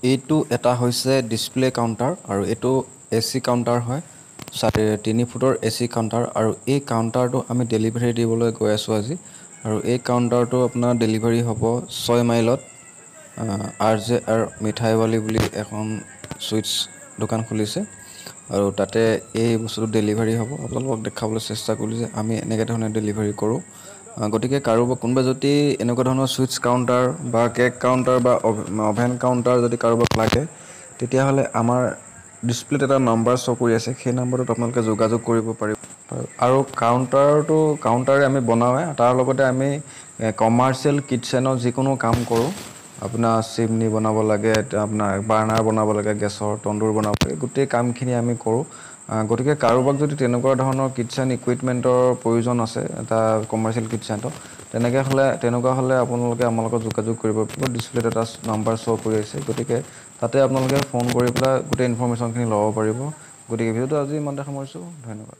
এইটো এটা হৈছে ডিছপ্লে কাউণ্টাৰ আৰু এইটো এচি কাউণ্টাৰ হয় 3 ফুটৰ এচি কাউণ্টাৰ আৰু এই কাউণ্টাৰটো আমি ডেলিভাৰী দিবলৈ গৈ আছোঁ আজি আৰু এই কাউণ্টাৰটো আপোনাৰ ডেলিভাৰী হ'ব 6 মাইলত RJR মিঠাইৱালী বুলি এখন সুইটছ দোকান খুলিছে আৰু তাতে এই বস্তুটো ডেলিভাৰী হ'ব আপোনালোকক দেখাবলৈ চেষ্টা কৰিলোঁ যে আমি এনেকৈ ধৰণে ডেলিভাৰী কৰোঁ গতিকে কোনোবা যদি এনেকুৱা ধৰণৰ সুইটছ কাউণ্টাৰ বা কেক কাউণ্টাৰ বা অভেন কাউণ্টাৰ যদি কাৰোবাক লাগে তেতিয়াহ'লে আমাৰ ডিছপ্লেত এটা নম্বৰ শ্ব' কৰি আছে সেই নম্বৰটোত আপোনালোকে যোগাযোগ কৰিব পাৰিব আৰু কাউণ্টাৰে আমি বনাওঁৱে তাৰ লগতে আমি কমাৰ্চিয়েল কিটচেনৰ যিকোনো কাম কৰোঁ আপোনাৰ চিমনি বনাব লাগে আপোনাৰ বাৰ্ণাৰ বনাব লাগে গেছৰ তন্দুৰ বনাব লাগে গোটেই কামখিনি আমি কৰোঁ গতিকে কাৰোবাক যদি তেনেকুৱা ধৰণৰ কিটচেন ইকুইপমেণ্টৰ প্ৰয়োজন আছে এটা কমাৰ্চিয়েল কিটচেনটো তেনেকুৱা হ'লে আপোনালোকে আমাৰ লগত যোগাযোগ কৰিব পাৰিব ডিছপ্লেত এটা নাম্বাৰ শ্ব' কৰি আছে গতিকে তাতে আপোনালোকে ফোন কৰি পেলাই গোটেই ইনফৰ্মেশ্যনখিনি ল'ব পাৰিব গতিকে ভিডিঅ'টো আজি ইমানতে সামৰিছোঁ ধন্যবাদ